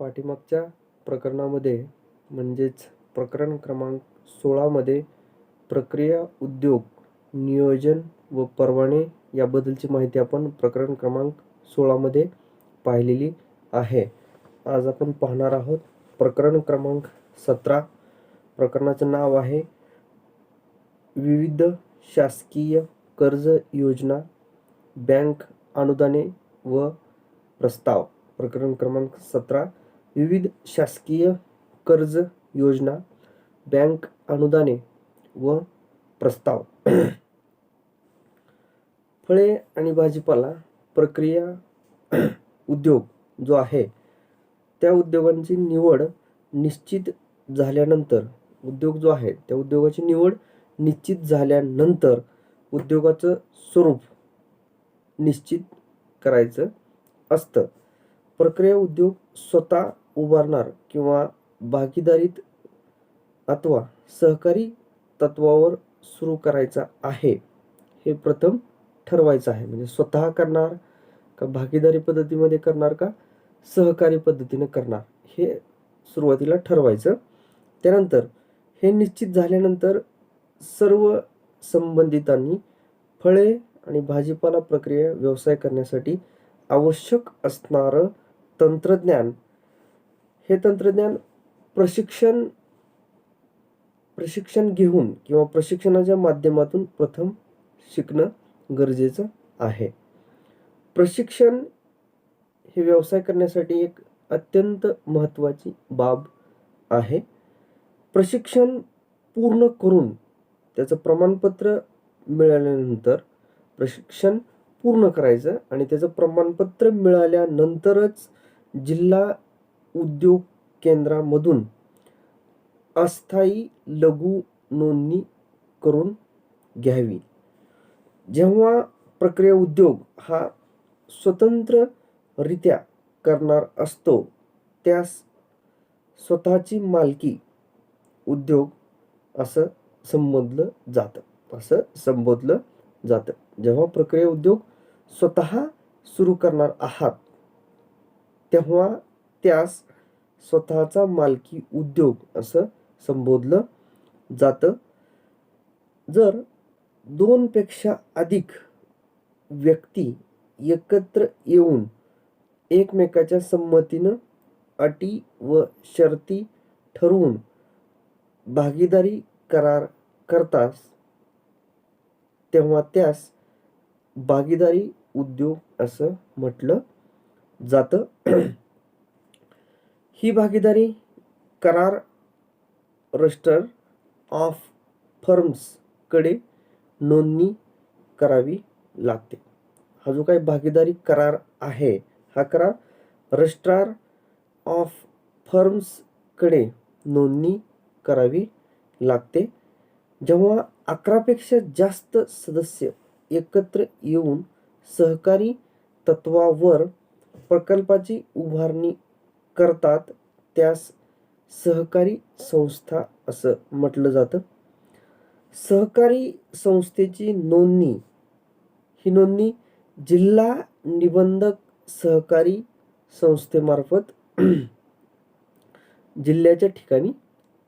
पाठीमागच्या प्रकरणामध्ये म्हणजेच प्रकरण क्रमांक 16 मध्ये प्रक्रिया उद्योग नियोजन व परवाने याबद्दलची माहिती आपण प्रकरण क्रमांक 16 मध्ये पाहिलेली आहे. आज आपण पाहणार आहोत प्रकरण क्रमांक 17. प्रकरणाचं नाव आहे विविध शासकीय कर्ज योजना, बँक अनुदाने व प्रस्ताव. प्रकरण क्रमांक 17 विविध शासकीय कर्ज योजना, बँक अनुदाने व प्रस्ताव. फळे आणि भाजीपाला प्रक्रिया उद्योग जो आहे त्या उद्योगांची निवड निश्चित झाल्यानंतर उद्योग जो आहे त्या उद्योगाची निवड निश्चित झाल्यानंतर उद्योगाचं स्वरूप निश्चित करायचं असतं. प्रक्रिया उद्योग स्वतः उभारणार किंवा भागीदारीत अथवा सहकारी तत्वावर सुरू करायचा आहे हे प्रथम ठरवायचं आहे. म्हणजे स्वतः करणार का भागीदारी पद्धतीमध्ये करणार का सहकारी पद्धतीने करणार हे सुरुवातीला ठरवायचं. त्यानंतर हे निश्चित झाल्यानंतर सर्व संबंधितांनी फळे आणि भाजीपाला प्रक्रिया व्यवसाय करण्यासाठी आवश्यक असणारं तंत्रज्ञान, हे तंत्रज्ञान प्रशिक्षण घेऊन किंवा प्रशिक्षणाच्या माध्यमातून प्रथम शिकणं गरजेचं आहे. प्रशिक्षण हे व्यवसाय करण्यासाठी एक अत्यंत महत्त्वाची बाब आहे. प्रशिक्षण पूर्ण करून त्याचं प्रमाणपत्र मिळाल्यानंतर प्रशिक्षण पूर्ण करायचं आणि त्याचं प्रमाणपत्र मिळाल्यानंतरच जिल्हा उद्योग केंद्रामधून अस्थायी लघु नोंदणी करून घ्यावी. जेव्हा प्रक्रिया उद्योग हा स्वतंत्ररित्या करणार असतो त्यास स्वतःची मालकी उद्योग असं संबोधलं जातं. जेव्हा प्रक्रिया उद्योग स्वतः सुरू करणार आहात तेव्हा त्यास स्वतःचा मालकी उद्योग असं संबोधलं जातं. जर 2 पेक्षा अधिक व्यक्ती एकत्र येऊन एकमेकाच्या संमतीनं अटी व शर्ती ठरवून भागीदारी करार करतात तेव्हा त्यास भागीदारी उद्योग असं म्हटलं जातं. ही भागीदारी करार रजिस्टर ऑफ फर्म्स कडे नोंदणी करावी लागते. हा जो काही भागीदारी करार आहे हा करार रजिस्ट्रार ऑफ फर्म्स कडे नोंदणी करावी लागते. जेव्हा 11 पेक्षा जास्त सदस्य एकत्र येऊन सहकारी तत्वावर प्रकल्पाची उभारणी करतात त्यास सहकारी संस्था असं म्हटलं जातं. सहकारी संस्थेची नोंदणी ही नोंदणी जिल्हा निबंधक सहकारी संस्थेमार्फत जिल्ह्याच्या ठिकाणी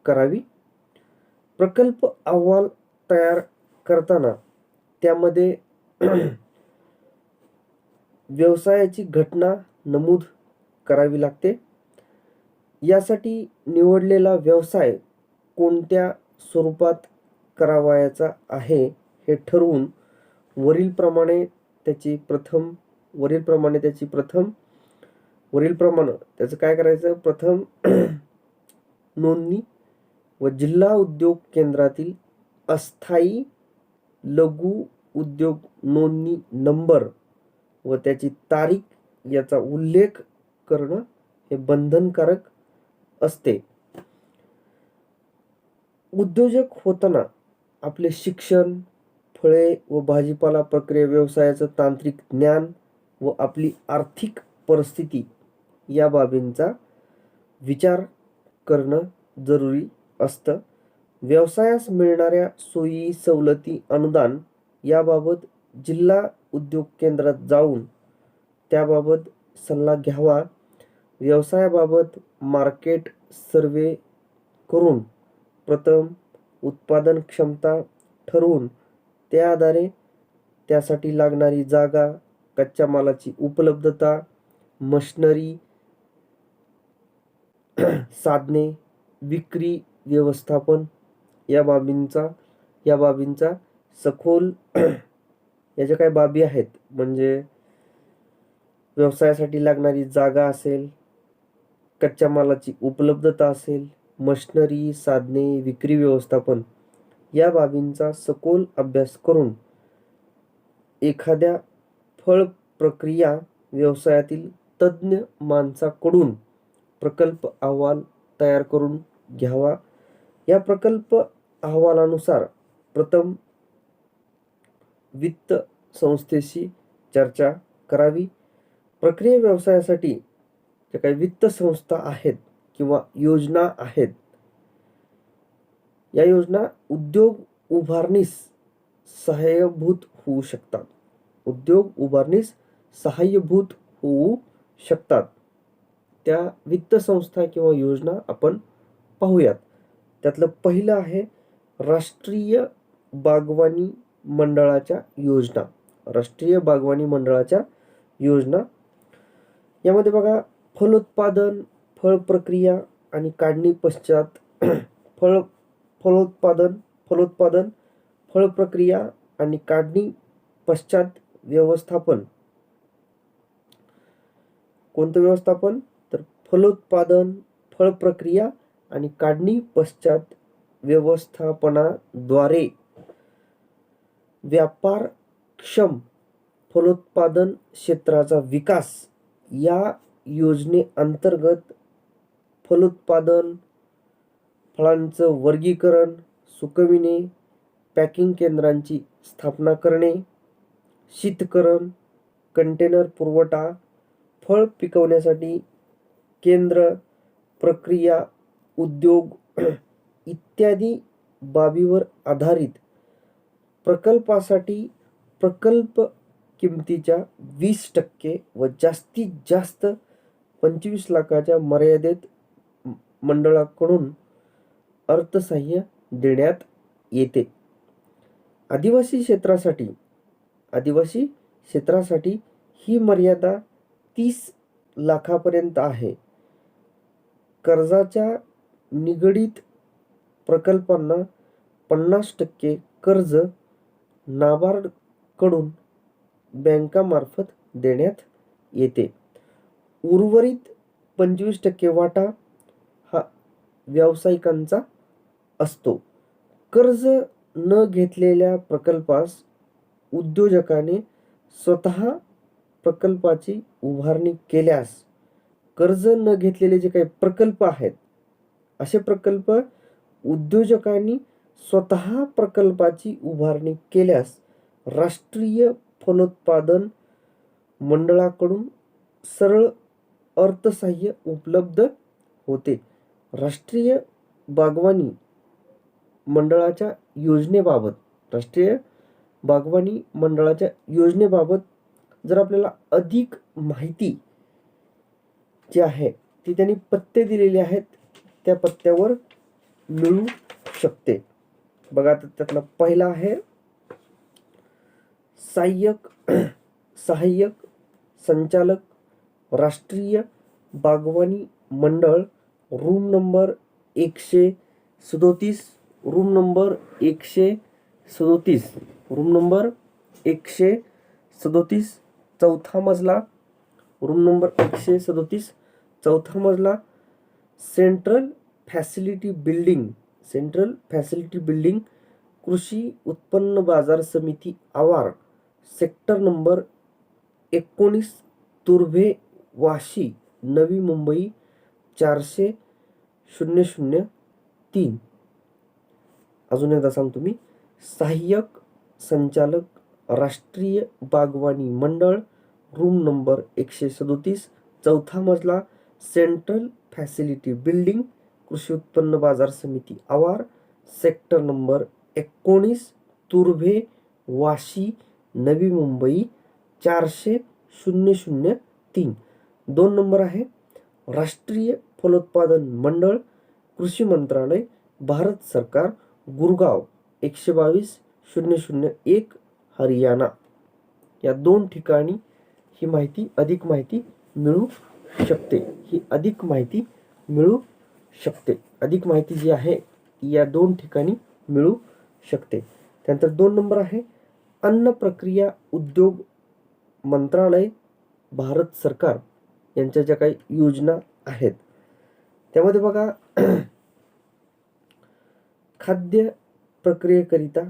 करावी. प्रकल्प अहवाल तयार करताना त्यामध्ये व्यवसायाची घटना नमूद करावी लागते. यासाठी निवडलेला व्यवसाय कोणत्या स्वरूपात करावयाचा आहे हे ठरवून वरीलप्रमाणे त्याचं काय करायचं, प्रथम नोंदणी व जिल्हा उद्योग केंद्रातील अस्थायी लघु उद्योग नोंदणी नंबर व त्याची तारीख याचा उल्लेख करणं हे बंधनकारक असते. उद्योजक होताना आपले शिक्षण, फळे व भाजीपाला प्रक्रिया व्यवसायाचं तांत्रिक ज्ञान व आपली आर्थिक परिस्थिती या बाबींचा विचार करणं जरुरी असतं. व्यवसायास मिळणाऱ्या सोयी सवलती, अनुदान याबाबत जिल्हा उद्योग केंद्रात जाऊन त्याबाबत सल्ला घ्यावा. व्यवसायाबाबत मार्केट सर्वे करून प्रथम उत्पादन क्षमता ठरवून त्या आधारे त्यासाठी लागणारी जागा, कच्च्या मालाची उपलब्धता, मशिनरी, साधने, विक्री व्यवस्थापन या बाबींचा सखोल या ज्या काही बाबी आहेत, म्हणजे व्यवसायासाठी लागणारी जागा असेल, कच्च्या मालाची उपलब्धता असेल, मशिनरी, साधने, विक्री व्यवस्थापन या बाबींचा सखोल अभ्यास करून एखाद्या फळ प्रक्रिया व्यवसायातील तज्ज्ञ माणसाकडून प्रकल्प अहवाल तयार करून घ्यावा. या प्रकल्प अहवालानुसार प्रथम वित्त संस्थेशी चर्चा करावी. प्रक्रिया व्यवसायासाठी ज्या काही वित्त संस्था आहेत किंवा योजना आहेत, या योजना उद्योग उभारणीस सहाय्यभूत होऊ शकतात. त्या वित्त संस्था किंवा योजना आपण पाहूयात. त्यातलं पहिलं आहे राष्ट्रीय बागवानी मंडळाच्या योजना. यामध्ये बघा, फलोत्पादन, फळ प्रक्रिया आणि काढणी पश्चात फलोत्पादन, फळ प्रक्रिया आणि काढणी पश्चात व्यवस्थापन. कोणतं व्यवस्थापन? तर फलोत्पादन, फळ प्रक्रिया आणि काढणी पश्चात व्यवस्थापनाद्वारे व्यापारक्षम फलोत्पादन क्षेत्राचा विकास. या योजनेअंतर्गत फलोत्पादन, फळांचं वर्गीकरण, सुकविणे, पॅकिंग केंद्रांची स्थापना करणे, शीतकरण, कंटेनर पुरवठा, फळ पिकवण्यासाठी केंद्र, प्रक्रिया उद्योग इत्यादी बाबीवर आधारित प्रकल्पासाठी प्रकल्प किमतीच्या 20% व जास्तीत जास्त 25 लाखाच्या मर्यादेत मंडळाकडून अर्थसहाय्य देण्यात येते. आदिवासी क्षेत्रासाठी ही मर्यादा 30 लाखापर्यंत आहे. कर्जाच्या निगडीत प्रकल्पांना 50% कर्ज नाबार्डकडून बँकामार्फत देण्यात येते. उर्वरित 25% वाटा हा व्यावसायिकांचा असतो. कर्ज न घेतलेल्या प्रकल्पास उद्योजकाने स्वतः प्रकल्पाची उभारणी केल्यास, कर्ज न घेतलेले जे काही प्रकल्प आहेत, असे प्रकल्प उद्योजकांनी स्वतः प्रकल्पाची उभारणी केल्यास राष्ट्रीय फलोत्पादन मंडळाकडून सरळ अर्थसहाय्य उपलब्ध होते. राष्ट्रीय बागवानी मंडळाच्या योजनेबाबत जर आपल्याला अधिक माहिती जी आहे ती त्यांनी पत्ते दिलेले आहेत, त्या पत्त्यावर मिळू शकते. बघा, आता त्यातला पहिला आहे सहाय्यक संचालक, राष्ट्रीय बागवानी मंडळ, रूम नंबर 137, रूम नंबर 137, चौथा मजला, रूम नंबर 137, चौथा मजला, सेंट्रल फॅसिलिटी बिल्डिंग, कृषी उत्पन्न बाजार समिती आवार, सेक्टर नंबर 19, तुर्भे, वाशी, नवी मुंबई 400,003. अजून एकदा सांगतो मी. सहाय्यक संचालक, राष्ट्रीय बागवानी मंडळ, रूम नंबर 137, चौथा मजला, सेंट्रल फॅसिलिटी बिल्डिंग, कृषी उत्पन्न बाजार समिती आवार, sector number 19, Turbhe, Vashi, Navi Mumbai 400,003. 2 number आहे राष्ट्रीय फलोत्पादन मंडळ, कृषी मंत्रालय, भारत सरकार, गुरगाव 122-001 हरियाणा, या 2 ठिकाणी ही माहिती, अधिक माहिती मिळू शकते. ही अधिक माहिती मिळू शकते. अधिक माहिती जी आहे या 2 ठिकाणी मिळू शकते. त्यानंतर 2 नंबर आहे अन्न प्रक्रिया उद्योग मंत्रालय, भारत सरकार यांच्या ज्या काही योजना आहेत त्यामध्ये बघा खाद्य प्रक्रियेकरिता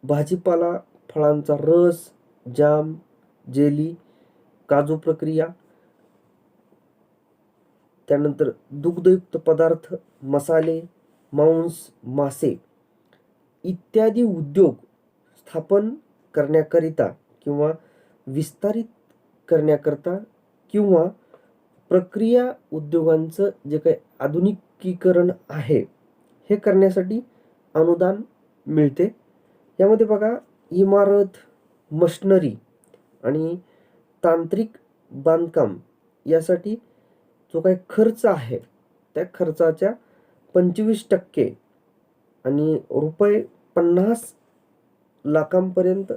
भाजीपाला, फळांचा रस, जाम, जेली, काजू प्रक्रिया, त्यानंतर दुग्धयुक्त पदार्थ, मसाले, मांस, मासे इत्यादी उद्योग स्थापन करण्याकरिता किंवा विस्तारित करण्याकरता किंवा प्रक्रिया उद्योगांचं जे काही आधुनिकीकरण आहे हे करण्यासाठी अनुदान मिळते. यामध्ये बघा इमारत, मशिनरी आणि तांत्रिक बांधकाम यासाठी जो काही खर्च आहे त्या खर्चाच्या 25% आणि रुपये 50 लाखांपर्यंत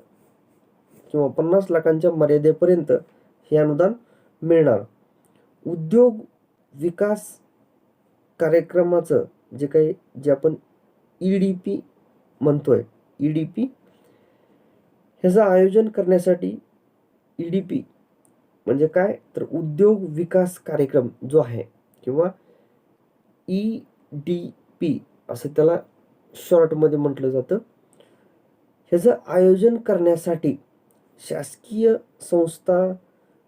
किंवा 50 लाखांच्या मर्यादेपर्यंत हे अनुदान मिळणार. उद्योग विकास कार्यक्रमाचं जे आपण EDP म्हणतोय, EDP ह्याचं आयोजन करण्यासाठी EDP म्हणजे काय तर उद्योग विकास कार्यक्रम जो आहे किंवा EDP असं त्याला शॉर्टमध्ये म्हटलं जातं. ह्याचं आयोजन करण्यासाठी शासकीय संस्था,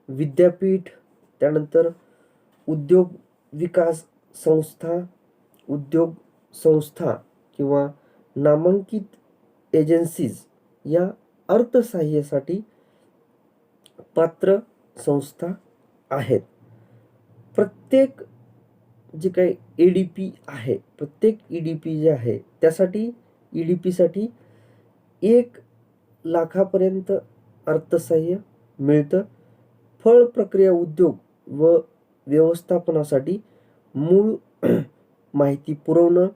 विद्यापीठ, त्यानंतर उद्योग विकास संस्था, उद्योग संस्था किंवा नामांकित एजन्सीज या अर्थसहाय्यासाठी पात्र संस्था आहेत. प्रत्येक जे काही EDP आहे, प्रत्येक EDP जे आहे त्यासाठी EDP साठी 1 लाखापर्यंत अर्थसहाय्य मिळतं. फळ प्रक्रिया उद्योग व व्यवस्थापनासाठी मूळ माहिती पुरवणं,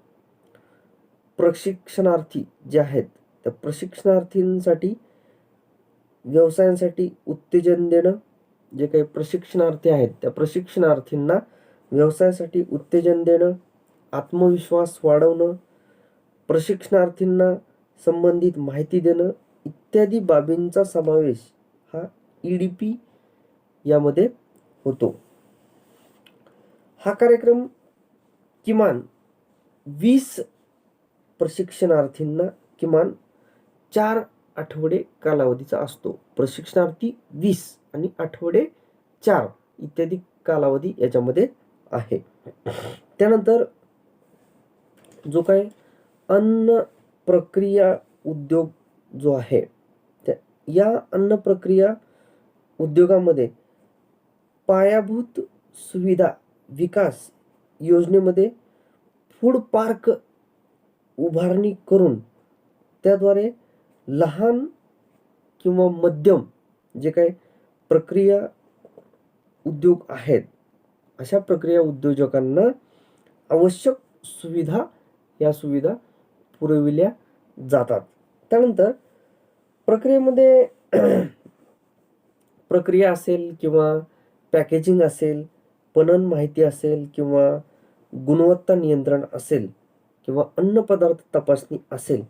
प्रशिक्षणार्थी जे आहेत त्या प्रशिक्षणार्थींसाठी व्यवसायांसाठी उत्तेजन देणं, जे काही प्रशिक्षणार्थी आहेत त्या प्रशिक्षणार्थींना व्यवसायासाठी उत्तेजन देणं, आत्मविश्वास वाढवणं, प्रशिक्षणार्थींना संबंधित माहिती देणं इत्यादी बाबींचा समावेश हा EDP यामध्ये होतो. हा कार्यक्रम किमान 20 प्रशिक्षणार्थींना किमान 4 आठवडे कालावधीचा असतो. प्रशिक्षणार्थी 20 आणि आठवडे 4 इत्यादी कालावधी याच्यामध्ये आहे. त्यानंतर जो काही अन्न प्रक्रिया उद्योग जो आहे या अन्न प्रक्रिया उद्योगामध्ये पायाभूत सुविधा विकास योजनेमध्ये फूड पार्क उभारणी करून त्याद्वारे लहान किंवा मध्यम जे काही प्रक्रिया उद्योग आहेत अशा प्रक्रिया उद्योजकांना आवश्यक सुविधा या सुविधा पुरविल्या जातात. त्यानंतर प्रक्रियेमध्ये प्रक्रिया असेल किंवा पॅकेजिंग असेल, पणन माहिती असेल किंवा गुणवत्ता नियंत्रण असेल किंवा अन्न पदार्थ तपासणी असेल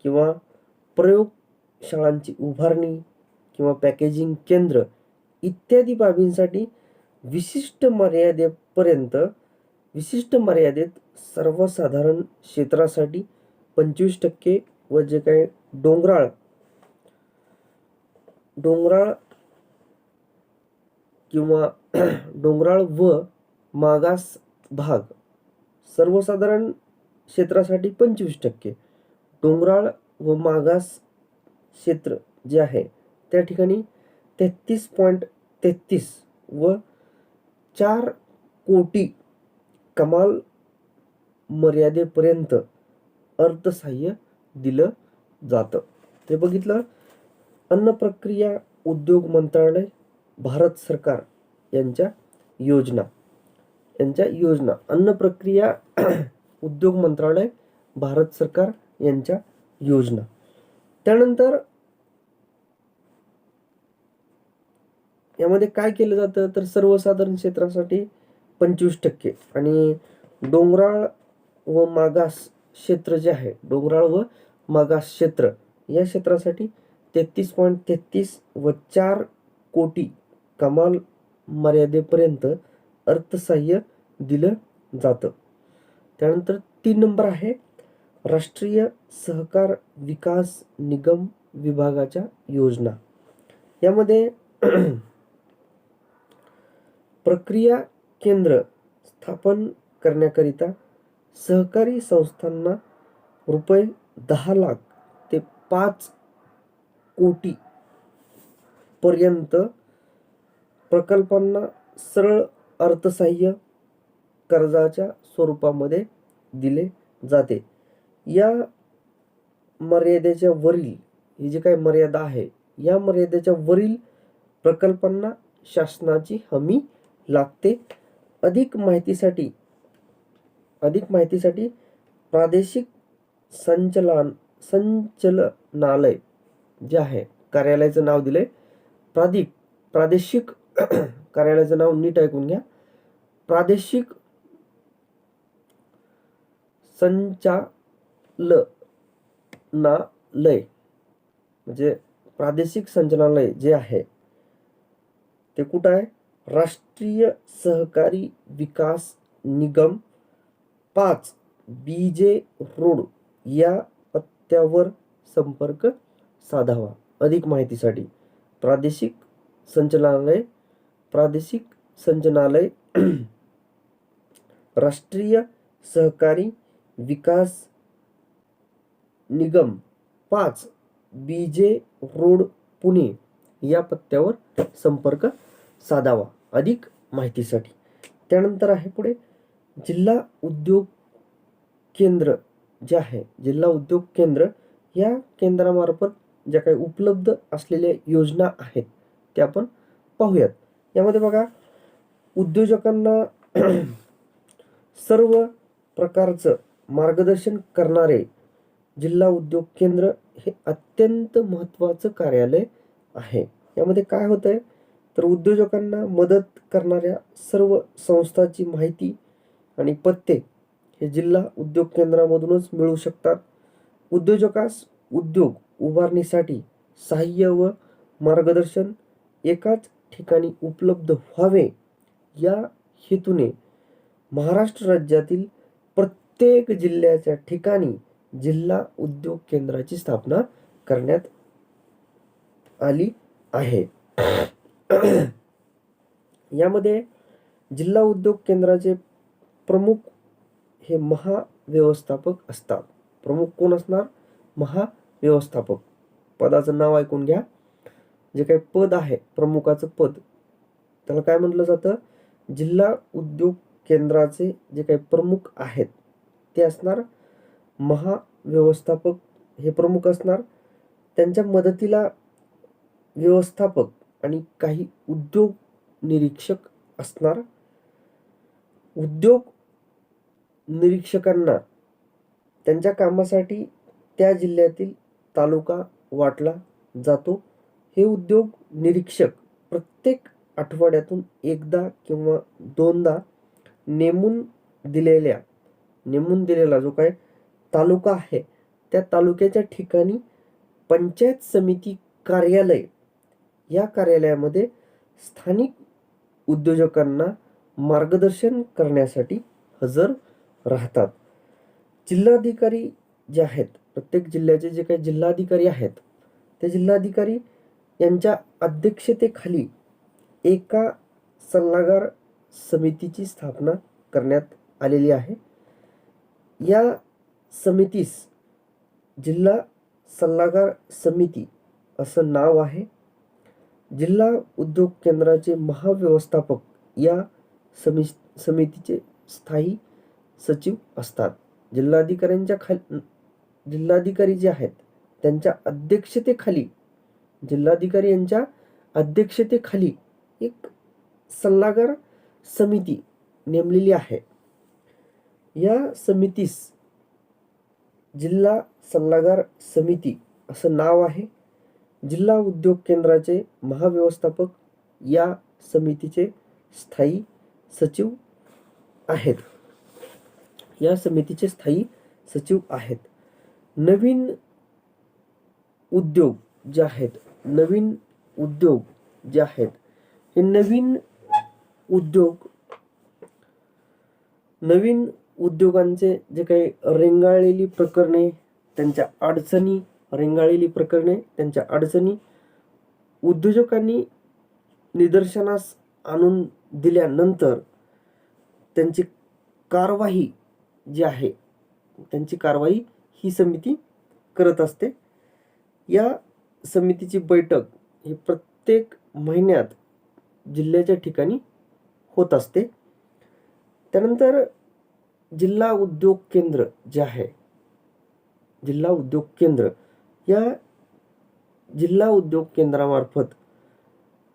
किंवा प्रयोगशाळांची उभारणी किंवा पॅकेजिंग केंद्र इत्यादी बाबींसाठी विशिष्ट मर्यादेत सर्वसाधारण क्षेत्रासाठी 25% व जे काही डोंगराळ किंवा डोंगराळ व मागास भाग सर्वसाधारण क्षेत्रासाठी 25%, डोंगराळ व मागास क्षेत्र जे आहे त्या ठिकाणी 33.33 व 4 कोटी कमाल मर्यादेपर्यंत अर्थसहाय्य दिलं जातं. ते बघितलं अन्न प्रक्रिया उद्योग मंत्रालय, भारत सरकार यांच्या योजना. यांच्या योजना. अन्न प्रक्रिया उद्योग मंत्रालय, भारत सरकार यांच्या योजना. त्यानंतर यामध्ये काय केलं जातं तर सर्वसाधारण क्षेत्रासाठी 25% आणि डोंगराळ व मागास क्षेत्र जे आहे, डोंगराळ व मागास क्षेत्र या क्षेत्रासाठी 33.33 व 4 कोटी कमाल मर्यादेपर्यंत अर्थसहाय्य दिलं जातं. त्यानंतर 3 नंबर आहे राष्ट्रीय सहकार विकास निगम विभागाच्या योजना. यामध्ये प्रक्रिया केंद्र स्थापन करण्याकरिता सहकारी संस्थांना रुपये 10 लाख ते 5 कोटी पर्यंत प्रकल्पांना सरळ अर्थसहाय्य कर्जाच्या स्वरूपामध्ये दिले जाते. या मर्यादेच्या वरील ही जी काही मर्यादा आहे, या मर्यादेच्या वरील प्रकल्पांना शासनाची हमी लागते. अधिक माहितीसाठी प्रादेशिक संचलनालय जे आहे, कार्यालयाचं नाव दिलंय प्रादेशिक कार्यालयाचं नाव नीट ऐकून घ्या. प्रादेशिक संचालनालय म्हणजे प्रादेशिक संचालनालय जे आहे ते कुठं आहे? राष्ट्रीय सहकारी विकास निगम 5 बीजे रोड या पत्त्यावर संपर्क साधावा. अधिक माहितीसाठी प्रादेशिक संचालनालय राष्ट्रीय सहकारी विकास निगम 5 बीजे रोड पुणे या पत्त्यावर संपर्क साधावा अधिक माहितीसाठी. त्यानंतर आहे पुढे जिल्हा उद्योग केंद्र जे आहे, जिल्हा उद्योग केंद्र या केंद्रामार्फत ज्या काही उपलब्ध असलेल्या योजना आहेत त्या आपण पाहूयात. यामध्ये बघा, उद्योजकांना सर्व प्रकारचं मार्गदर्शन करणारे जिल्हा उद्योग केंद्र हे अत्यंत महत्त्वाचं कार्यालय आहे. यामध्ये काय होतंय तर उद्योजकांना मदत करणाऱ्या सर्व संस्थांची माहिती आणि पत्ते हे जिल्हा उद्योग केंद्रामधूनच मिळू शकतात. उद्योजकास उद्योग उभारणीसाठी सहाय्य व मार्गदर्शन एकाच ठिकाणी उपलब्ध व्हावे या हेतूने महाराष्ट्र राज्यातील प्रत्येक जिल्ह्याच्या ठिकाणी जिल्हा उद्योग केंद्राची स्थापना करण्यात आली आहे. यामध्ये जिल्हा उद्योग केंद्राचे प्रमुख हे महाव्यवस्थापक असतात. प्रमुख कोण असणार? महाव्यवस्थापक. पदाचं नाव ऐकून घ्या. जे काही पद आहे, प्रमुखाचं पद, त्याला काय म्हटलं जातं? जिल्हा उद्योग केंद्राचे जे काही प्रमुख आहेत ते असणार महाव्यवस्थापक, हे प्रमुख असणार. त्यांच्या मदतीला व्यवस्थापक आणि काही उद्योग निरीक्षक असणार. उद्योग निरीक्षकांना त्यांच्या कामासाठी त्या जिल्ह्यातील तालुका वाटला जातो. हे उद्योग निरीक्षक प्रत्येक आठवड्यातून एकदा किंवा दोनदा नेमून दिलेला जो काही तालुका आहे त्या तालुक्याच्या ठिकाणी पंचायत समिती कार्यालय या कार्यालयामध्ये स्थानिक उद्योजकांना मार्गदर्शन करण्यासाठी हजर राहतात. जिल्हाधिकारी जे आहेत, प्रत्येक जिल्ह्याचे जे काही जिल्हाधिकारी आहेत ते जिल्हाधिकारी यांच्या अध्यक्षतेखाली एका सल्लागार समितीची स्थापना करण्यात आलेली आहे. या समितीस जिल्हा सल्लागार समिती असं नाव आहे. जिल्हा उद्योग केंद्राचे महाव्यवस्थापक या समितीचे स्थायी सचिव असतात. जिल्हाधिकारी जे आहेत त्यांच्या अध्यक्षतेखाली, जिल्हाधिकारी यांच्या अध्यक्षतेखाली एक सल्लागार समिती नेमलेली आहे. या समितीस जिल्हा सल्लागार समिती असं नाव आहे. जिल्हा उद्योग केंद्राचे महाव्यवस्थापक या समितीचे स्थायी सचिव आहेत. या समितीचे स्थायी सचिव आहेत. नवीन उद्योग जे आहेत, नवीन उद्योग जे आहेत, हे नवीन उद्योगांचे जे काही रेंगाळलेली प्रकरणे, त्यांच्या अडचणी उद्योजकांनी निदर्शनास आणून दिल्यानंतर त्यांची कारवाई जी आहे, त्यांची कारवाई ही समिती करत असते. या समितीची बैठक ही प्रत्येक महिन्यात जिल्ह्याच्या ठिकाणी होत असते. त्यानंतर जिल्हा उद्योग केंद्र जे आहे, जिल्हा उद्योग केंद्र, या जिल्हा उद्योग केंद्रामार्फत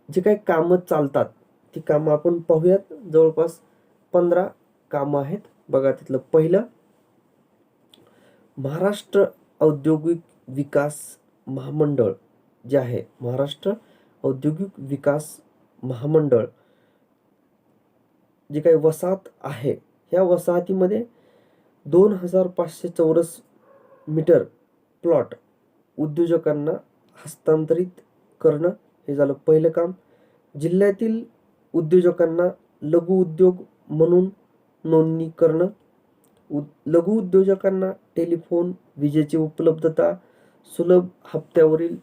जे काही कामं चालतात ती कामं आपण पाहूयात. जवळपास 15 कामं आहेत. बघा, तिथलं पहिलं, महाराष्ट्र औद्योगिक विकास महामंडळ जे आहे, महाराष्ट्र औद्योगिक विकास महामंडळ जे काही वसाहत आहे, ह्या वसाहतीमध्ये 2500 चौरस मीटर प्लॉट उद्योजकांना हस्तांतरित करणं, हे झालं पहिलं काम. जिल्ह्यातील उद्योजकांना लघु उद्योग म्हणून नोंदणी करणं. लघु उद्योजकांना टेलिफोन, विजेची उपलब्धता, सुलभ हप्त्यावरील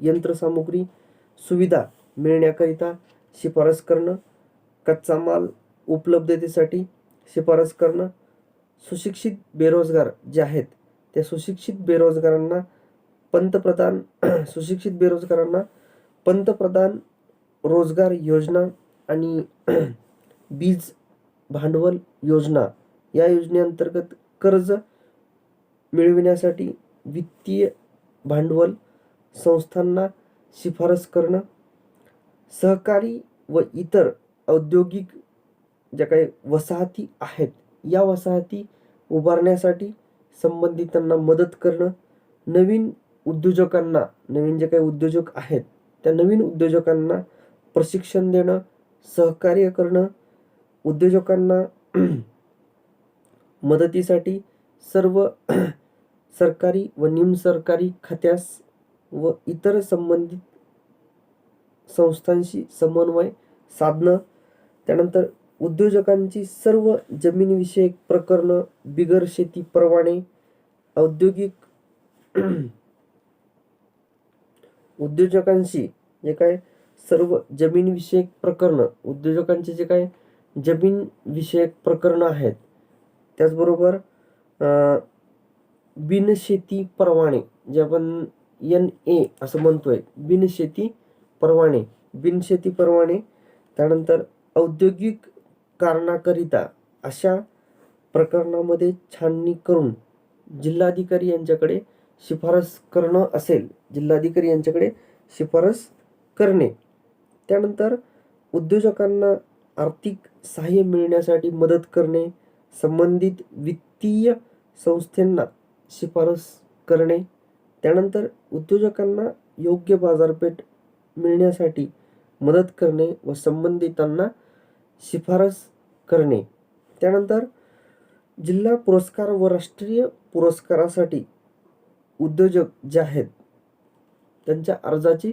यंत्रसामुग्री सुविधा मिळण्याकरिता शिफारस करणं. कच्चा माल उपलब्धतेसाठी शिफारस करणं. सुशिक्षित बेरोजगार जे आहेत, त्या सुशिक्षित बेरोजगारांना पंतप्रधान रोजगार योजना आणि बीज भांडवल योजना या योजनेअंतर्गत कर्ज मिळविण्यासाठी वित्तीय भांडवल संस्थांना शिफारस करणं. सहकारी व इतर औद्योगिक ज्या काही वसाहती आहेत, या वसाहती उभारण्यासाठी संबंधितांना मदत करणं. नवीन जे काही उद्योजक आहेत, त्या नवीन उद्योजकांना प्रशिक्षण देणं, सहकार्य करणं. उद्योजकांना मदतीसाठी सर्व सरकारी व निमसरकारी खात्यास व इतर संबंधित संस्थांशी समन्वय साधणं. त्यानंतर उद्योजकांची सर्व जमीनविषयक प्रकरणं, बिगर शेती परवाने, उद्योजकांशी जे काय सर्व जमीनविषयक प्रकरणं, उद्योजकांचे जे काय जमीन विषयक प्रकरणं आहेत, त्याचबरोबर बिनशेती परवाने, जे आपण NA असं म्हणतोय, बिनशेती परवाने, त्यानंतर औद्योगिक कारणाकरिता अशा प्रकरणामध्ये छाननी करून जिल्हाधिकारी यांच्याकडे शिफारस करणं असेल, जिल्हाधिकारी यांच्याकडे शिफारस करणे. त्यानंतर उद्योजकांना आर्थिक सहाय्य मिळण्यासाठी मदत करणे. संबंधित वित्तीय संस्थांना शिफारस करणे. त्यानंतर उद्योजकांना योग्य बाजारपेठ मिळण्यासाठी मदत करणे व संबंधितांना शिफारस करणे. त्यानंतर जिल्हा पुरस्कार व राष्ट्रीय पुरस्कारासाठी उद्योजक जे आहेत, त्यांच्या अर्जाची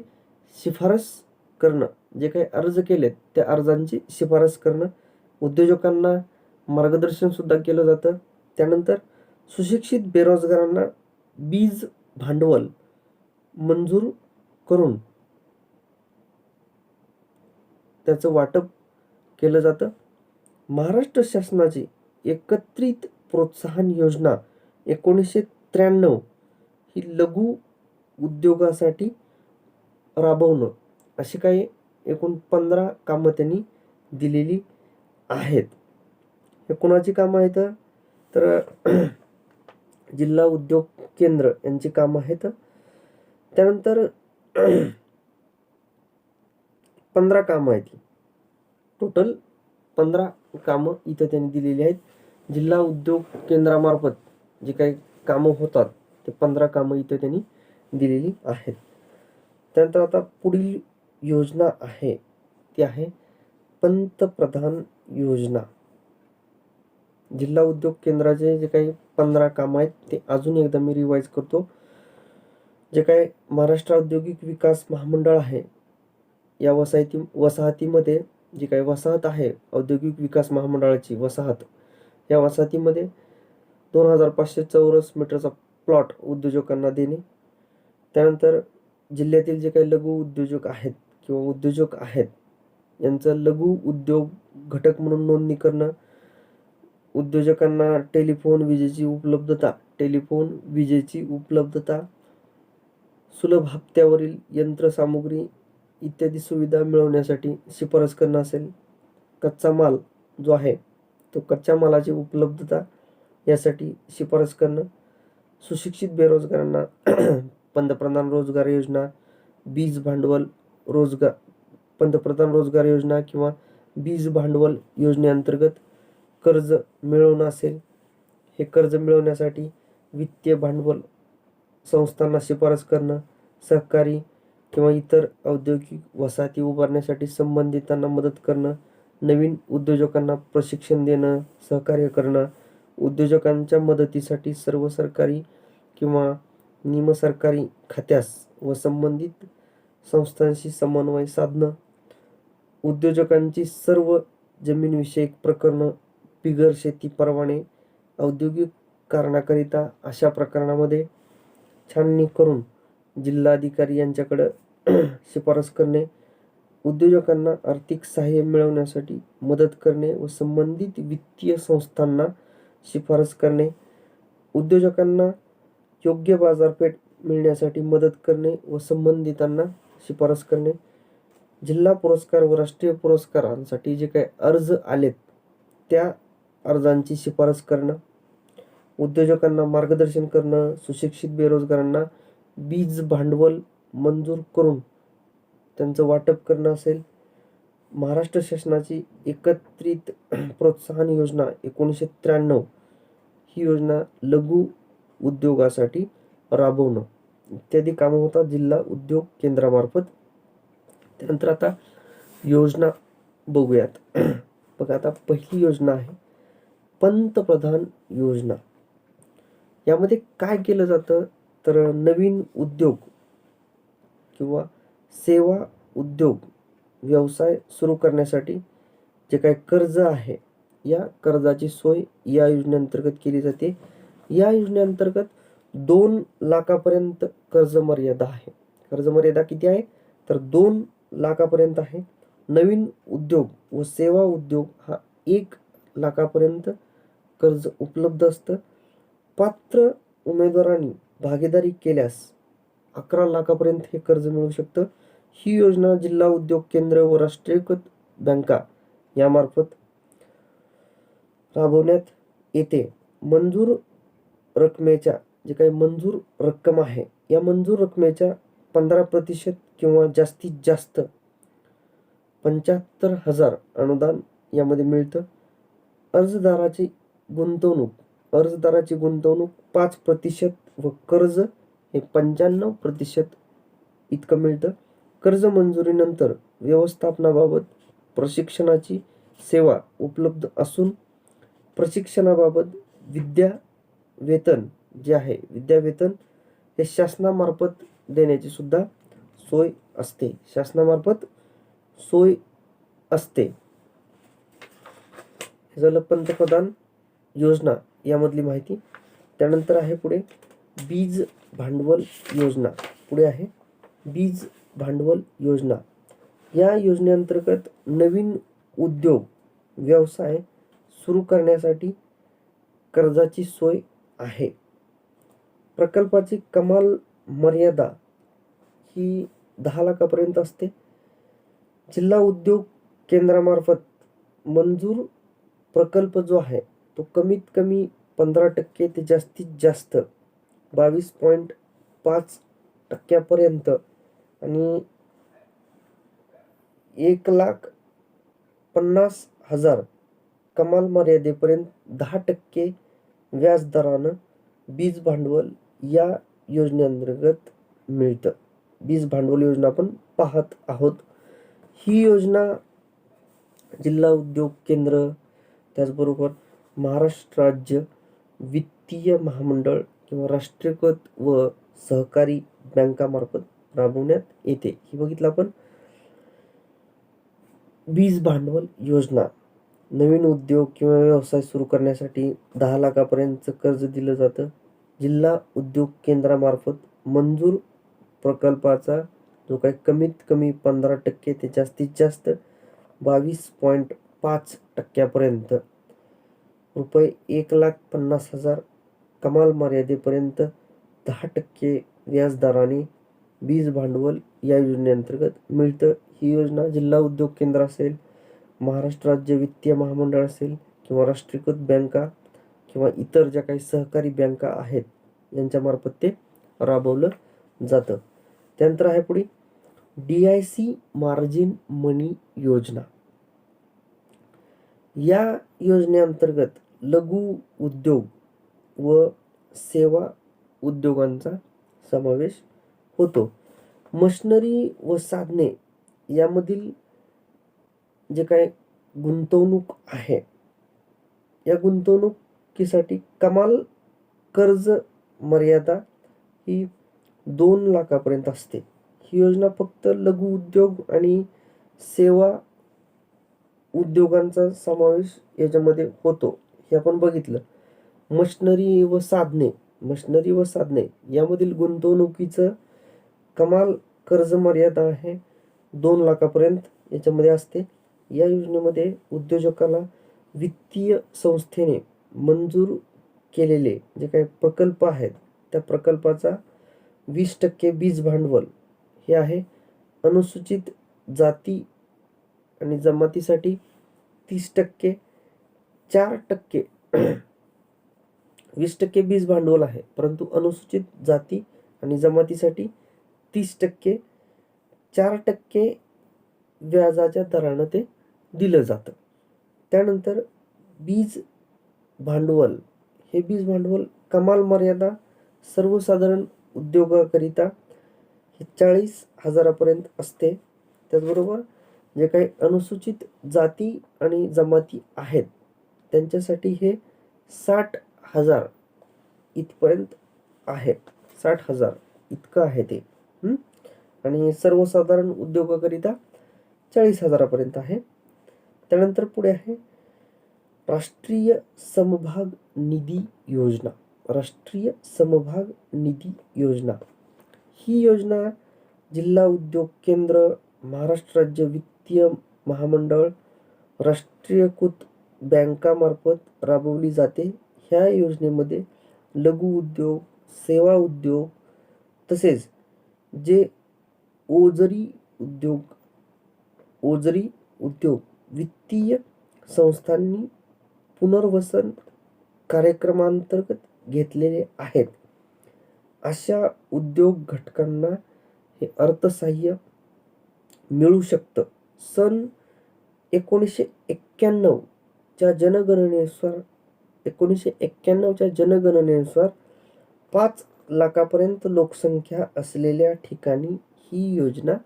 शिफारस करणं. जे काही अर्ज केलेत त्या अर्जांची शिफारस करणं. उद्योजकांना मार्गदर्शन सुद्धा केलं जातं. त्यानंतर सुशिक्षित बेरोजगारांना बीज भांडवल मंजूर करून त्याचं वाटप केलं जातं. महाराष्ट्र शासनाची एकत्रित प्रोत्साहन योजना 1993 ही लघु उद्योगासाठी राबवणं, अशी काही एकूण 15 कामं त्यांनी दिलेली आहेत. हे कोणाची कामं आहेत तर जिल्हा उद्योग केंद्र यांची कामं आहेत. त्यानंतर 15 कामं आहेत. टोटल 15 कामं इथं त्यांनी दिलेली आहेत. जिल्हा उद्योग केंद्रामार्फत जे काही कामं होतात ते 15 कामं इथं त्यांनी दिलेली आहेत. त्यानंतर आता पुढील योजना आहे ती आहे पंतप्रधान योजना. जिल्हा उद्योग केंद्राचे जे काही 15 कामं आहेत ते अजून एकदा मी रिवाईज करतो. जे काही महाराष्ट्र औद्योगिक विकास महामंडळ आहे, या वसाहतीमध्ये जी काही वसाहत आहे औद्योगिक विकास महामंडळाची वसाहत, या वसाहतीमध्ये 2500 चौरस मीटरचा प्लॉट उद्योजकांना देणे. त्यानंतर जिल्ह्यातील जे काही लघु उद्योजक आहेत किंवा उद्योजक आहेत यांचं लघु उद्योग घटक म्हणून नोंदणी करणं. उद्योजकांना टेलिफोन विजेची उपलब्धता, सुलभ हप्त्यावरील यंत्रसामुग्री इत्यादी सुविधा मिळवण्यासाठी शिफारस करणं असेल. कच्चा माल जो आहे तो कच्च्या मालाची उपलब्धता यासाठी शिफारस करणं. सुशिक्षित बेरोजगारांना पंतप्रधान रोजगार योजना, बीज भांडवल रोजगार पंतप्रधान रोजगार योजना किंवा बीज भांडवल योजनेअंतर्गत कर्ज मिळवणं असेल. हे कर्ज मिळवण्यासाठी वित्तीय भांडवल संस्थांना शिफारस करणं. सहकारी किंवा इतर औद्योगिक वसाहती उभारण्यासाठी संबंधितांना मदत करणं. नवीन उद्योजकांना प्रशिक्षण देणं, सहकार्य करणं. उद्योजकांच्या मदतीसाठी सर्व सरकारी किंवा निमसरकारी खात्यास व संबंधित संस्थांशी समन्वय साधणं. उद्योजकांची सर्व जमीनविषयक प्रकरणं बिगर शेती परवाने औद्योगिक कारणाकरिता अशा प्रकरणामध्ये छाननी करून जिल्हाधिकारी यांच्याकडे शिफारस करणे. उद्योजकांना आर्थिक सहाय्य मिळवण्यासाठी मदत करणे व संबंधित वित्तीय संस्थांना शिफारस करणे. उद्योजकांना योग्य बाजारपेठ मिळण्यासाठी मदत करणे व संबंधितांना शिफारस करणे. जिल्हा पुरस्कार व राष्ट्रीय पुरस्कारांसाठी जे काही अर्ज आलेत त्या अर्जांची शिफारस करणं. उद्योजकांना मार्गदर्शन करणं. सुशिक्षित बेरोजगारांना बीज भांडवल मंजूर करून त्यांचं वाटप करणं असेल. महाराष्ट्र शासनाची एकत्रित प्रोत्साहन योजना 1993 ही योजना लघु उद्योगासाठी राबवणं इत्यादी कामं होतात जिल्हा उद्योग केंद्रामार्फत. त्यानंतर आता योजना बघूयात. बघा, आता पहिली योजना आहे पंतप्रधान योजना. यामध्ये काय केलं जातं तर नवीन उद्योग किंवा सेवा उद्योग व्यवसाय सुरू करण्यासाठी जे काही कर्ज आहे या कर्जाची सोय या योजनेअंतर्गत केली जाते. या योजनेअंतर्गत 2 लाखापर्यंत कर्ज मर्यादा आहे. कर्ज मर्यादा किती आहे तर 2 लाखापर्यंत आहे. नवीन उद्योग व सेवा उद्योग हा 1 लाखापर्यंत कर्ज उपलब्ध असतं. पात्र उमेदवारांनी भागीदारी केल्यास 11 लाखापर्यंत हे कर्ज मिळू शकतं. ही योजना जिल्हा उद्योग केंद्र व राष्ट्रीयकृत बँका यामार्फत राबवण्यात येते. मंजूर रकमेच्या जे काही मंजूर रक्कम आहे या मंजूर रकमेच्या 15% किंवा जास्तीत जास्त 75,000 अनुदान यामध्ये मिळतं. अर्जदाराची गुंतवणूक 5% व कर्ज हे 95% इतकं मिळतं. कर्ज मंजुरीनंतर व्यवस्थापनाबाबत प्रशिक्षणाची सेवा उपलब्ध असून प्रशिक्षणाबाबत विद्यावेतन जे आहे विद्यावेतन हे शासनामार्फत देण्याची सुद्धा सोय असते. हे झालं पंतप्रधान योजना यामधली माहिती. त्यानंतर आहे पुढे बीज भांडवल योजना. बीज भांडवल योजना. या योजनेअंतर्गत नवीन उद्योग व्यवसाय सुरू करण्यासाठी कर्जाची सोय आहे. प्रकल्पाची कमाल मर्यादा ही 10 लाखापर्यंत असते. जिल्हा उद्योग केंद्रामार्फत मंजूर प्रकल्प जो आहे तो कमीत कमी 15% ते जास्तीत जास्त 22.5% आणि 1 लाख 50,000 कमाल मर्यादेपर्यंत 10% व्याजदरानं बीज भांडवल या योजनेअंतर्गत मिळतं. बीज भांडवल योजना आपण पाहत आहोत. ही योजना जिल्हा उद्योग केंद्र, त्याचबरोबर महाराष्ट्र राज्य वित्तीय महामंडळ किंवा राष्ट्रीयकृत व सहकारी बँकामार्फत राबवण्यात येते. ही बघितलं आपण. बीज भांडवल योजना, नवीन उद्योग किंवा व्यवसाय सुरू करण्यासाठी 10 लाखापर्यंतचं कर्ज दिलं जातं. जिल्हा उद्योग केंद्रामार्फत मंजूर प्रकल्पाचा जो काही कमीत कमी 15% ते जास्तीत जास्त 22.5% रुपये 1,50,000 कमाल मर्यादेपर्यंत 10% व्याजदराने बीज भांडवल या योजनेअंतर्गत मिळतं. ही योजना जिल्हा उद्योग केंद्र असेल, महाराष्ट्र राज्य वित्तीय महामंडळ असेल किंवा राष्ट्रीयकृत बँका किंवा इतर ज्या काही सहकारी बँका आहेत यांच्यामार्फत ते राबवलं जातं. त्यानंतर आहे पुढे DIC मार्जिन मनी योजना. या योजनेअंतर्गत लघु उद्योग व सेवा उद्योगांचा समावेश होतो. मशिनरी व साधने यामधील जे काही गुंतवणूक आहे, या गुंतवणुकीसाठी कमाल कर्ज मर्यादा ही 2 लाखापर्यंत असते. ही योजना फक्त लघु उद्योग आणि सेवा उद्योगांचा समावेश याच्यामध्ये होतो. हे आपण बघितलं. मशिनरी व साधने यामधील गुंतवणुकीचं कमाल कर्ज मर्यादा आहे 2 लाखापर्यंत याच्यामध्ये असते. या योजनेमध्ये उद्योजकाला वित्तीय संस्थेने मंजूर केलेले जे काही प्रकल्प आहेत त्या प्रकल्पाचा 20% बीज भांडवल हे आहे. अनुसूचित जाती आणि जमातीसाठी 30%, 4% 20% बीज भांडवल आहे, परंतु अनुसूचित जाती आणि जमातीसाठी 30%, 4% व्याजाच्या दरानं ते दिलं जातं. त्यानंतर बीज भांडवल, हे बीज भांडवल कमाल मर्यादा सर्वसाधारण उद्योगाकरिता 40,000 असते. त्याचबरोबर जे काही अनुसूचित जाती आणि जमाती आहेत त्यांच्यासाठी हे 60,000 इथपर्यंत आहे. 60,000 इतकं आहे ते. आणि सर्वसाधारण उद्योगाकरिता 40,000 आहे. त्यानंतर पुढे आहे राष्ट्रीय समभाग निधी योजना. राष्ट्रीय समभाग निधी योजना ही योजना जिल्हा उद्योग केंद्र, महाराष्ट्र राज्य वित्तीय महामंडळ, राष्ट्रीयकृत बँकामार्फत राबवली जाते. ह्या योजनेमध्ये लघु उद्योग, सेवा उद्योग तसेच जे ओझरी उद्योग वित्तीय संस्थांनी पुनर्वसन कार्यक्रमांतर्गत घेतलेले आहेत अशा उद्योग घटकांना हे अर्थसहाय्य मिळू शकतं. सन 1991 च्या जनगणनेनुसार 5 लाखापर्यंत लोकसंख्या असलेल्या ठिकाणी ही योजना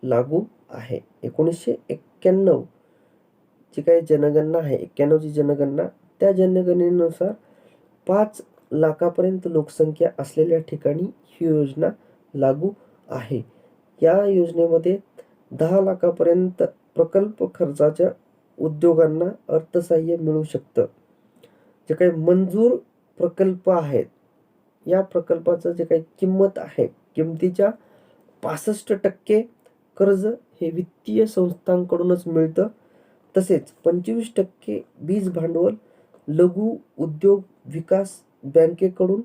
लागू आहे. 1991 जी काही जनगणना आहे, 91ची जनगणना, त्या जनगणनेनुसार 5 लाखापर्यंत लोकसंख्या असलेल्या ठिकाणी ही योजना लागू आहे. या योजनेमध्ये 10 लाखापर्यंत प्रकल्प खर्चाच्या उद्योगांना अर्थसहाय्य मिळू शकतं. जे काही मंजूर प्रकल्प आहेत या प्रकल्पाचं जे काही किंमत आहे, किमतीच्या 65% कर्ज हे वित्तीय संस्थांकडूनच मिळतं. तसेच 25% बीज भांडवल लघु उद्योग विकास बँकेकडून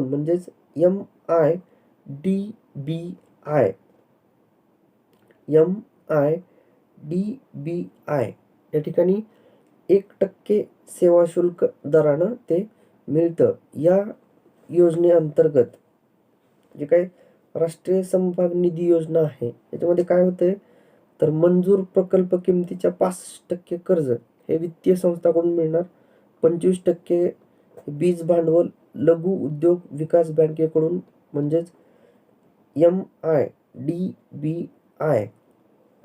म्हणजेच MIDBI या ठिकाणी 1% सेवा शुल्क दरानं ते मिळतं. या योजनेअंतर्गत जे काही राष्ट्रीय समभाग निधी योजना आहे. याच्यामध्ये काय होतंय तर मंजूर प्रकल्प किमतीच्या 65% कर्ज हे वित्तीय संस्थाकडून मिळणार. 25% बीज भांडवल लघु उद्योग विकास बँकेकडून म्हणजेच MIDBI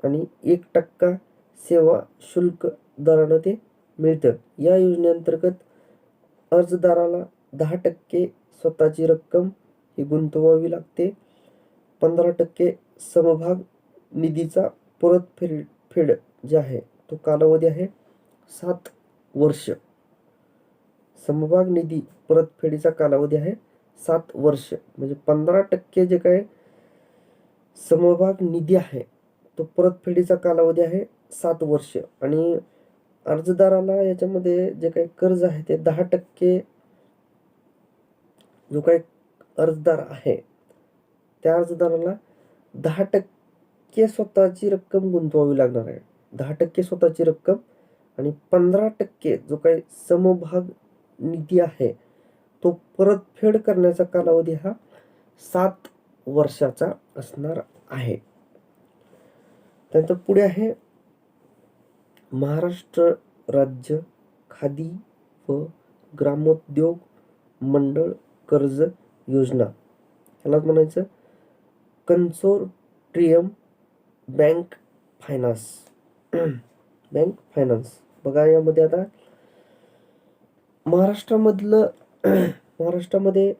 आणि 1% सेवा शुल्क दरानं ते मिळतं. या योजनेअंतर्गत अर्जदाराला 10% स्वतःची रक्कम ही गुंतवावी लागते. 15% समभाग निधीचा परतफेड जे आहे तो कालावधी आहे 7 वर्ष. समभाग निधी परतफेडीचा कालावधी आहे 7 वर्ष. म्हणजे 15% जे काय समभाग निधी आहे तो परतफेडीचा कालावधी आहे 7 वर्ष. आणि अर्जदाराला याच्यामध्ये जे काही कर्ज आहे ते 10% जो काही अर्जदार आहे त्या अर्जदाराला 10% स्वतःची रक्कम गुंतवावी लागणार आहे. 10% स्वतःची रक्कम आणि 15% जो काही समभाग निधी आहे तो परतफेड करण्याचा कालावधी हा 7 वर्षाचा असणार आहे. त्यानंतर पुढे आहे महाराष्ट्र राज्य खादी व ग्रामोद्योग मंडळ कर्ज योजना. यालाच म्हणायचं consortium bank finance. Bank finance बघा, यामध्ये आता महाराष्ट्रामध्ये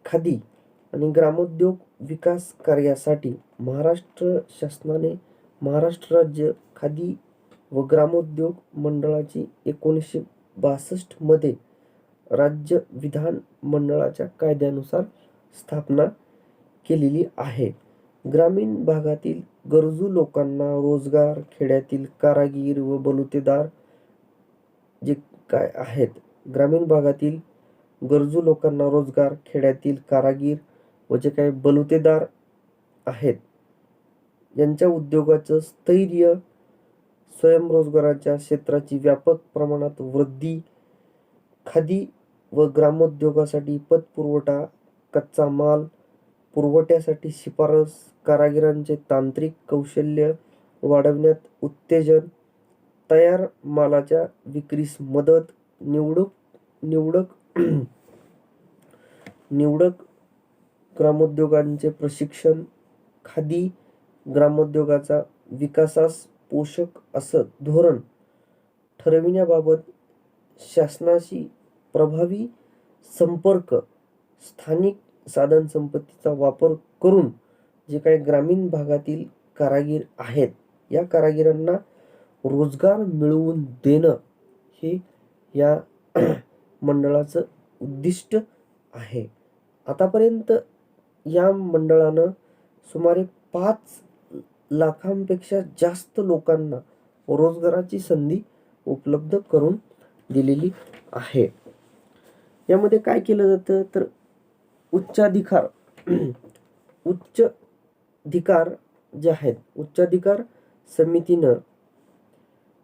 खादी आणि ग्रामोद्योग विकास कार्यासाठी महाराष्ट्र शासनाने महाराष्ट्र राज्य खादी व ग्रामोद्योग मंडळाची 1962 मध्ये राज्य विधान मंडळाच्या कायद्यानुसार स्थापना केलेली आहे. ग्रामीण भागातील गरजू लोकांना रोजगार, खेड्यातील कारागीर व बलुतेदार जे काय आहेत, ग्रामीण भागातील गरजू लोकांना रोजगार, खेड्यातील कारागीर व जे काही बलुतेदार आहेत यांच्या उद्योगाचं स्थैर्य, स्वयंरोजगाराच्या क्षेत्राची व्यापक प्रमाणात वृद्धी, खादी व ग्रामोद्योगासाठी पतपुरवठा, कच्चा माल पुरवठ्यासाठी शिफारस, कारागिरांचे तांत्रिक कौशल्य वाढवण्यात उत्तेजन, तयार मालाच्या विक्रीस मदत, निवडक ग्रामोद्योगांचे प्रशिक्षण, खादी ग्रामोद्योगाचा विकासास पोषक असं धोरण ठरविण्याबाबत शासनाशी प्रभावी संपर्क, स्थानिक साधनसंपत्तीचा वापर करून जे काही ग्रामीण भागातील कारागीर आहेत या कारागिरांना रोजगार मिळवून देणं हे या मंडळाचं उद्दिष्ट आहे. आतापर्यंत या मंडळानं सुमारे 5 लाखांपेक्षा जास्त लोकांना रोजगाराची संधी उपलब्ध करून दिलेली आहे. यामध्ये काय केलं जातं तर उच्चाधिकार जे आहेत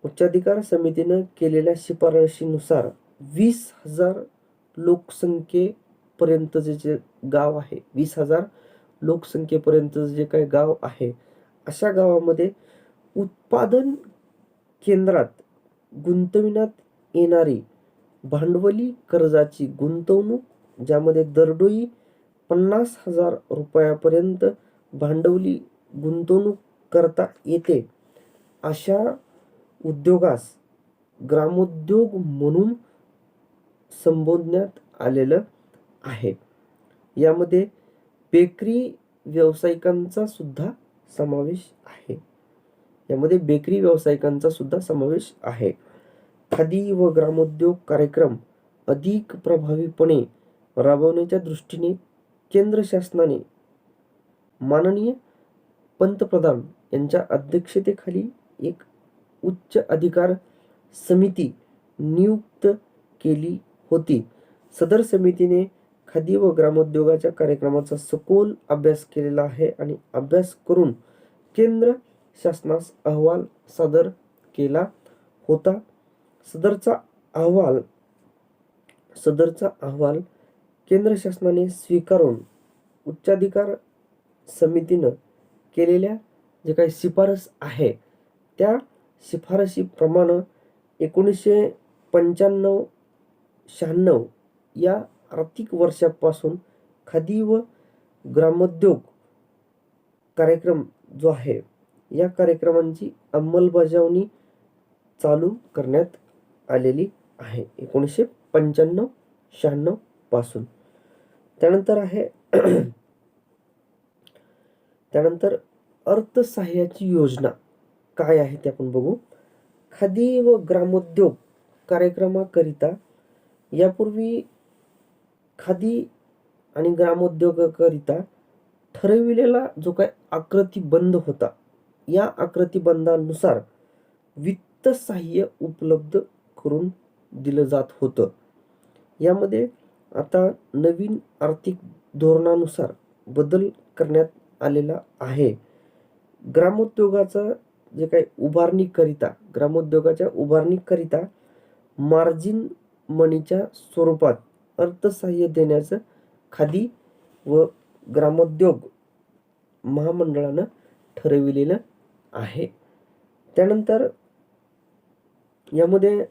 उच्चाधिकार समितीनं केलेल्या शिफारशीनुसार 20,000 लोकसंख्येपर्यंतचे जे गाव आहे, 20,000 लोकसंख्येपर्यंत जे काही गाव आहे अशा गावामध्ये उत्पादन केंद्रात गुंतविण्यात येणारी भांडवली कर्जाची गुंतवणूक, ज्यामध्ये दरडोई 50,000 रुपयापर्यंत भांडवली गुंतवणूक करता येते, अशा उद्योगास ग्रामोद्योग म्हणून संबोधण्यात आलेलं आहे. यामध्ये बेकरी व्यावसायिकांचा सुद्धा समावेश आहे. खादी व ग्रामोद्योग कार्यक्रम अधिक प्रभावीपणे राबवण्याच्या दृष्टीने केंद्र शासनाने माननीय पंतप्रधान यांच्या अध्यक्षतेखाली एक उच्च अधिकार समिती नियुक्त केली होती. सदर समितीने खादी व ग्रामोद्योगाच्या कार्यक्रमाचा सखोल अभ्यास केलेला आहे आणि अभ्यास करून केंद्र शासनास अहवाल सादर केला होता. सदरचा अहवाल केंद्र शासनाने स्वीकारून उच्चाधिकार समितीनं केलेल्या जे काही शिफारस आहे त्या शिफारशीप्रमाणे 1995-96 या आर्थिक वर्षापासून खादी व ग्रामोद्योग कार्यक्रम जो आहे या कार्यक्रमांची अंमलबजावणी चालू करण्यात आलेली आहे 1995-96 पासून. त्यानंतर आहे त्यानंतर अर्थसहाय्याची योजना काय आहे ते आपण बघू. खादी व ग्रामोद्योग कार्यक्रमाकरिता यापूर्वी खादी आणि ग्रामोद्योगाकरिता ठरविलेला जो काय आकृतीबंध होता या आकृतीबंधानुसार वित्त सहाय्य उपलब्ध करून दिलं जात होतं. यामध्ये आता नवीन आर्थिक धोरणानुसार बदल करण्यात आलेला आहे. ग्रामोद्योगाचा जे काही ग्रामोद्योगाच्या उभारणीकरिता मार्जिन मनीच्या स्वरूपात अर्थसहाय्य देण्याचं खादी व ग्रामोद्योग महामंडळानं ठरविलेलं आहे. त्यानंतर यामध्ये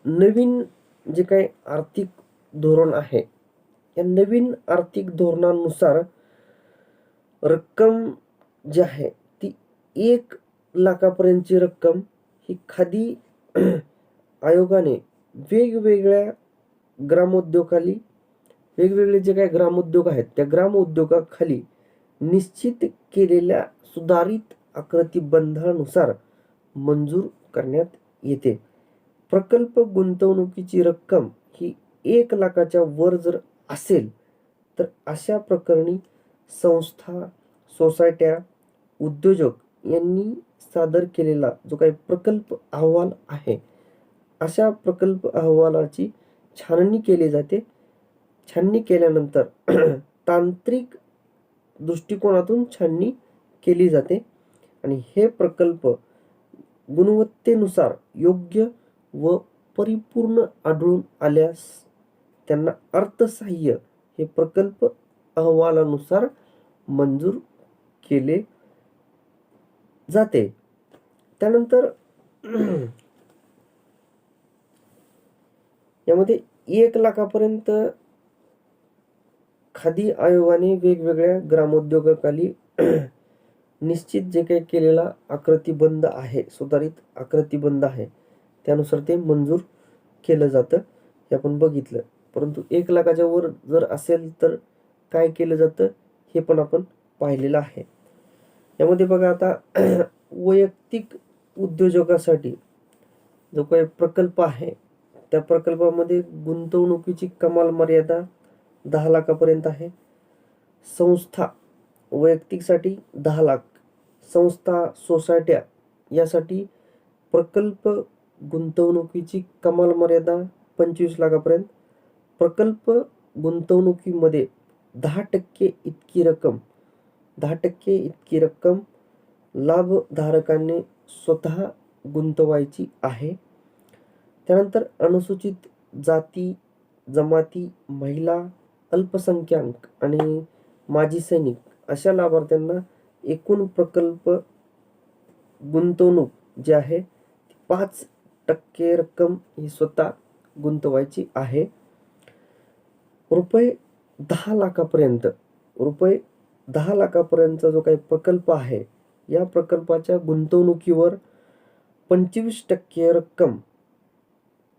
नवीन जे काही आर्थिक धोरण आहे या नवीन आर्थिक धोरणानुसार रक्कम जी आहे ती 1 लाखापर्यंतची रक्कम ही खादी आयोगाने वेगवेगळ्या ग्रामोद्योगाखाली वेगवेगळे जे काही ग्रामोद्योग आहेत त्या ग्रामोद्योगाखाली निश्चित केलेल्या सुधारित आकृतीबंधानुसार मंजूर करण्यात येते. प्रकल्प गुंतवणुकीची रक्कम ही 1 लाखाच्या वर जर असेल तर अशा प्रकरणी संस्था, सोसायट्या, उद्योजक यांनी सादर केलेला जो काही प्रकल्प अहवाल आहे अशा प्रकल्प अहवालाची छाननी केली जाते. छाननी केल्यानंतर तांत्रिक दृष्टिकोनातून छाननी केली जाते आणि हे प्रकल्प गुणवत्तेनुसार योग्य व परिपूर्ण आढळून आल्यास त्यांना अर्थसहाय्य हे प्रकल्प अहवालानुसार मंजूर केले जाते. त्यानंतर यामध्ये 1 लाखापर्यंत खादी आयोगाने वेगवेगळ्या ग्रामोद्योगाखाली निश्चित जे काही केलेला आकृतीबंध आहे, सुधारित आकृतीबंध आहे त्यानुसार ते मंजूर केलं जातं हे आपण बघितलं. परंतु 1 लाखाच्या वर जर असेल तर काय केलं जातं हे पण आपण पाहिलेलं आहे. यामध्ये बघा आता वैयक्तिक उद्योजकासाठी जो काही प्रकल्प आहे त्या प्रकल्पामध्ये गुंतवणुकीची कमाल मर्यादा 10 लाखापर्यंत आहे. संस्था वैयक्तिकसाठी 10 लाख, संस्था, सोसायट्या यासाठी प्रकल्प गुंतवणुकीची कमाल मर्यादा 25 लाखापर्यंत. प्रकल्प गुंतवणुकीमध्ये 10% इतकी रक्कम लाभधारकांनी स्वतः गुंतवायची आहे. त्यानंतर अनुसूचित जाती, जमाती, महिला, अल्पसंख्याक आणि माजी सैनिक अशा लाभार्थ्यांना एकूण प्रकल्प गुंतवणूक जी आहे 5% रक्कम ही स्वतः गुंतवायची आहे. रुपये 10 लाखापर्यंतचा जो काही प्रकल्प आहे या प्रकल्पाच्या गुंतवणुकीवर 25% रक्कम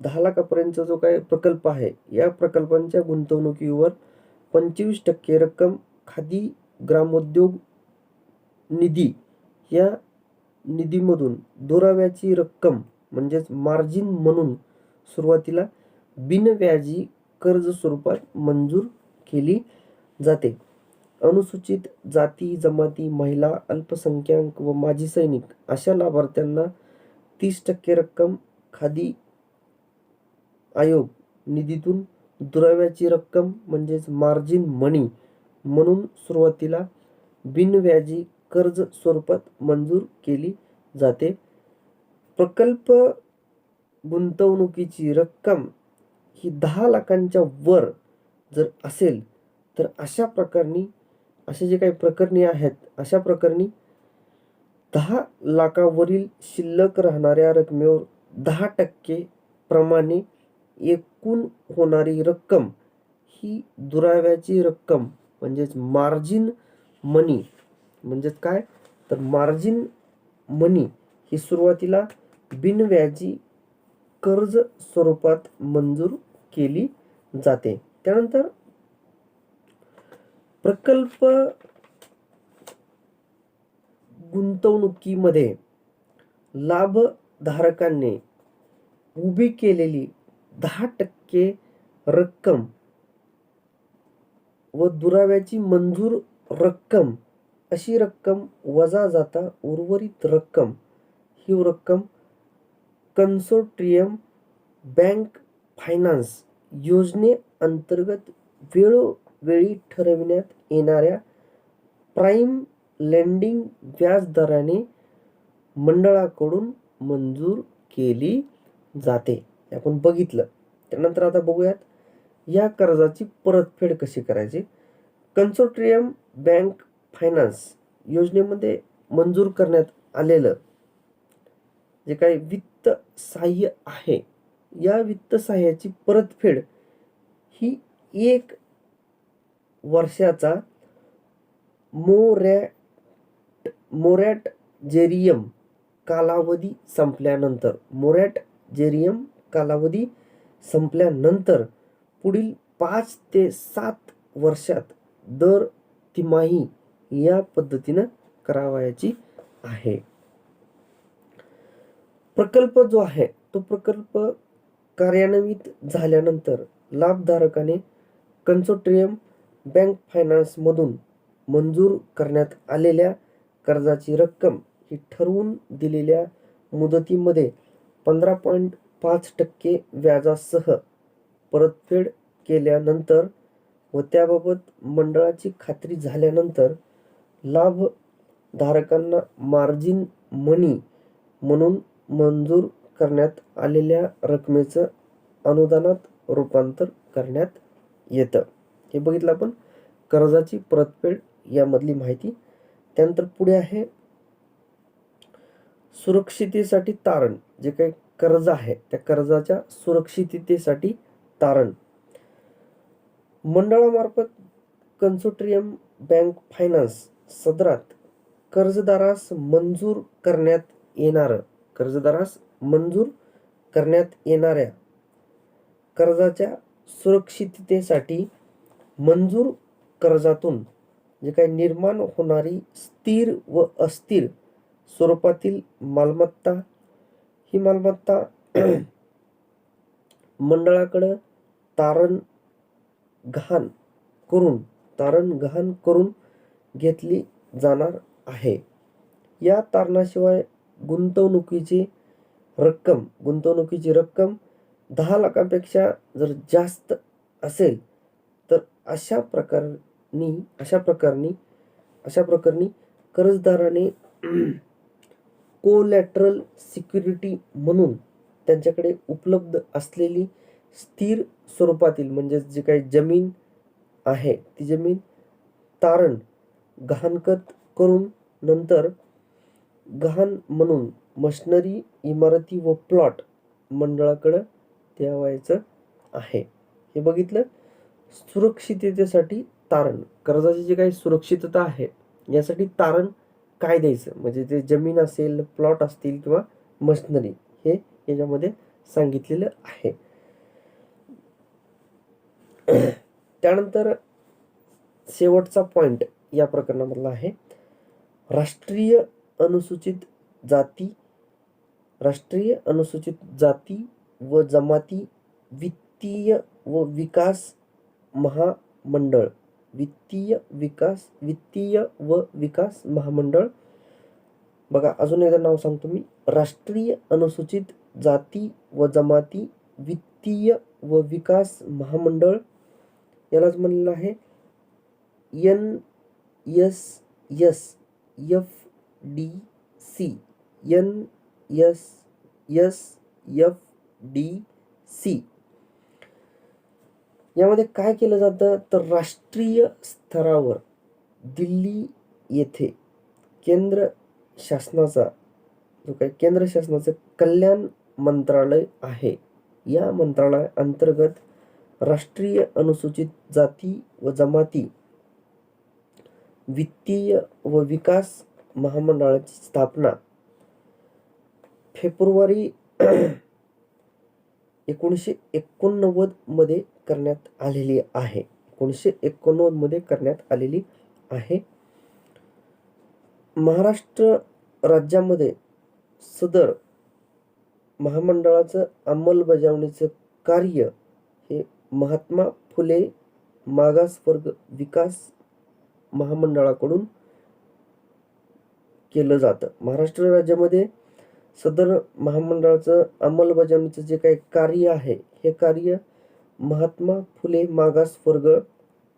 10 लाखापर्यंतचा जो काही प्रकल्प आहे या प्रकल्पांच्या गुंतवणुकीवर 25% रक्कम खादी ग्रामोद्योग निधी या निधीमधून दुराव्याची रक्कम म्हणजेच मार्जिन म्हणून सुरुवातीला बिनव्याजी कर्ज स्वरूपात मंजूर केली जाते. अनुसूचित जाती, जमाती, महिला, अल्पसंख्याक व माजी सैनिक अशा लाभार्थ्यांना 30% रक्कम खादी आयोग निधीतून दुराव्याची रक्कम म्हणजेच मार्जिन मनी म्हणून सुरुवातीला बिनव्याजी कर्ज स्वरूपात मंजूर केली जाते. प्रकल्प गुंतवणुकीची रक्कम ही 10 लाखांच्या वर जर असेल तर अशा प्रकरणी असे जे काही प्रकरणी आहेत, अशा प्रकरणी 10 लाखावरील शिल्लक राहणाऱ्या रकमेवर 10% प्रमाणे एकूण होणारी रक्कम ही दुराव्याची रक्कम म्हणजेच मार्जिन मनी. म्हणजेच काय, तर मार्जिन मनी ही सुरुवातीला बिनव्याजी कर्ज स्वरूपात मंजूर केली जाते. त्यानंतर प्रकल्प गुंतवणुकीमध्ये लाभधारकांनी उभी केलेली 10% रक्कम व दुराव्याची मंजूर रक्कम अशी रक्कम वजा जाता उर्वरित रक्कम ही रक्कम कन्सोर्टियम बँक फायनान्स योजनेअंतर्गत वेळोवेळी ठरविण्यात येणाऱ्या प्राईम लेंडिंग व्याजदराने मंडळाकडून मंजूर केली जाते. आपण बघितलं. त्यानंतर आता बघूयात या कर्जाची परतफेड कशी करायची. कन्सोर्टियम बँक फायनान्स योजनेमध्ये मंजूर करण्यात आलेलं जे काही वित्त सहाय्य आहे, या वित्त सहाय्याची परतफेड ही 1 वर्षाचा मोरॅटोरियम कालावधी संपल्यानंतर पुढील 5 ते 7 वर्षात दर तिमाही या पद्धतीनं करावयाची आहे. प्रकल्प जो आहे तो प्रकल्प कार्यान्वित झाल्यानंतर लाभधारकाने कन्सोर्टियम बँक फायनान्स मधून मंजूर करण्यात आलेल्या कर्जाची रक्कम ही ठरवून दिलेल्या मुदतीमध्ये 15.5% व्याजासह परतफेड केल्यानंतर व त्याबाबत मंडळाची खात्री झाल्यानंतर लाभधारकांना मार्जिन मनी म्हणून मंजूर करण्यात आलेल्या रकमेचं अनुदानात रूपांतर करण्यात येतं. हे बघितलं आपण कर्जाची परतफेड यामधली माहिती. त्यानंतर पुढे आहे सुरक्षिततेसाठी तारण. जे काही कर्ज आहे त्या कर्जाच्या सुरक्षिततेसाठी तारण मंडळामार्फत कन्सोर्टियम बँक फायनान्स सदरात कर्जदारास मंजूर करण्यात येणाऱ्या कर्जाच्या सुरक्षिततेसाठी मंजूर कर्जातून जे काही निर्माण होणारी स्थिर व अस्थिर स्वरूपातील मालमत्ता ही मालमत्ता मंडळाकडे तारण गहाण करून घेतली जाणार आहे. या तारणाशिवाय गुंतवणुकीची रक्कम 10 लाखापेक्षा जर जास्त असेल तर अशा प्रकरणी कर्जदाराने कोलॅटरल सिक्युरिटी म्हणून त्यांच्याकडे उपलब्ध असलेली स्थिर स्वरूपातील म्हणजे जी काही जमीन आहे ती जमीन तारण गहाणखत करून नंतर गहाण म्हणून मशिनरी, इमारती व प्लॉट मंडळाकडे द्यावायचं आहे. हे बघितलं. सुरक्षिततेसाठी तारण, कर्जाची जी काही सुरक्षितता आहे यासाठी तारण काय द्यायचं, म्हणजे ते जमीन असेल, प्लॉट असतील किंवा मशिनरी, हे याच्यामध्ये सांगितलेलं आहे. त्यानंतर शेवटचा पॉइंट या प्रकरणामधला आहे राष्ट्रीय अनुसूचित जाती व जमाती वित्तीय व विकास महामंडळ. बघा, अजून एकदा नाव सांगतो मी. राष्ट्रीय अनुसूचित जाती व जमाती वित्तीय व विकास महामंडळ, यालाच म्हणलेलं आहे NSFDC. यामध्ये काय केलं जातं तर राष्ट्रीय स्तरावर दिल्ली येथे केंद्र शासनाचा जो काही केंद्र शासनाचं कल्याण मंत्रालय आहे, या मंत्रालया अंतर्गत राष्ट्रीय अनुसूचित जाती व जमाती वित्तीय व विकास महामंडळाची स्थापना फेब्रुवारी 1989 मध्ये करण्यात आलेली आहे. 1989 मध्ये करण्यात आलेली आहे. महाराष्ट्र राज्यामध्ये सदर महामंडळाचं अंमलबजावणीचं कार्य हे महात्मा फुले मागासवर्ग विकास महामंडळाकडून केलं जातं. महाराष्ट्र राज्यामध्ये सदर महामंडळाचं अंमलबजावणीचं जे काही कार्य आहे, हे कार्य महात्मा फुले मागासवर्ग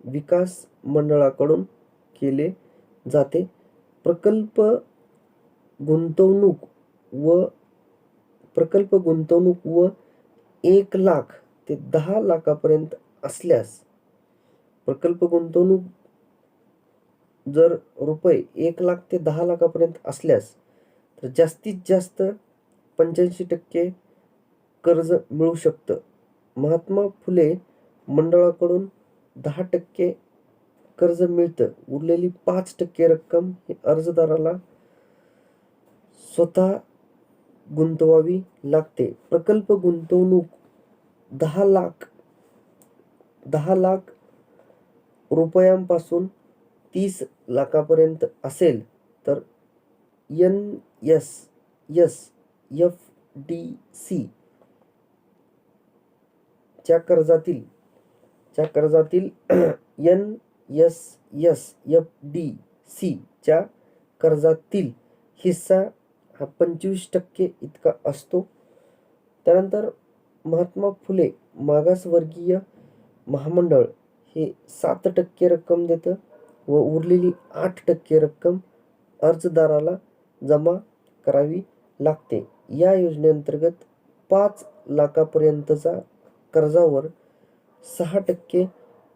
विकास मंडळाकडून केले जाते. प्रकल्प गुंतवणूक व 1 लाख ते 10 लाखापर्यंत असल्यास, प्रकल्प गुंतवणूक जर रुपये 1 लाख ते 10 लाखापर्यंत असल्यास तर जास्तीत जास्त 85% कर्ज मिळू शकतं. महात्मा फुले मंडळाकडून 10% कर्ज मिळतं. उरलेली 5% रक्कम ही अर्जदाराला स्वतः गुंतवावी लागते. प्रकल्प गुंतवणूक 10 लाख रुपयांपासून 30 लाखापर्यंत असेल तर NSFDC च्या कर्जातील NSFDC च्या कर्जातील हिस्सा हा 25% इतका असतो. त्यानंतर महात्मा फुले मागासवर्गीय महामंडळ हे 7% रक्कम देतं व उरलेली 8% रक्कम अर्जदाराला जमा करावी लागते. या योजनेअंतर्गत 5 लाखापर्यंतचा कर्जावर 6%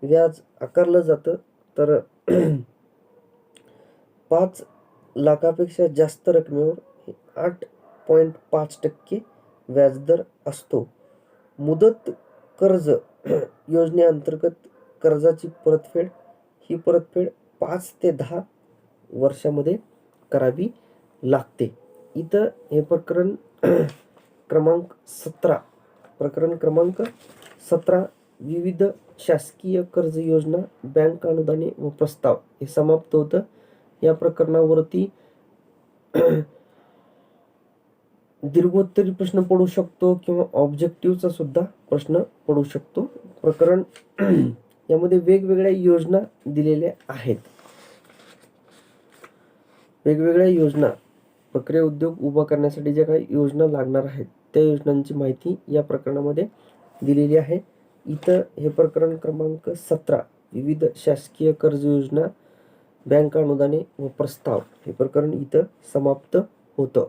व्याज आकारलं जातं. तर 5 लाखापेक्षा जास्त रकमेवर 8.5% व्याजदर असतो. मुदत कर्ज योजनेअंतर्गत कर्जाची परतफेड 5 ते 10 वर्षामध्ये करावी लागते. इथं हे प्रकरण क्रमांक 17 विविध शासकीय कर्ज योजना, बँक अनुदाने व प्रस्ताव हे समाप्त होतं. या प्रकरणावरती दीर्घोत्तरी प्रश्न पडू शकतो किंवा ऑब्जेक्टिव्हचा सुद्धा प्रश्न पडू शकतो. प्रकरण यामध्ये वेगवेगळ्या योजना दिलेल्या आहेत. वेगवेगळ्या योजना, प्रक्रिया उद्योग उभा करण्यासाठी ज्या काही योजना लागणार आहेत त्या योजनांची माहिती या प्रकरणामध्ये दिलेली आहे. इथं हे प्रकरण क्रमांक 17 विविध शासकीय कर्ज योजना, बँक अनुदाने व प्रस्ताव हे प्रकरण इथं समाप्त होतं.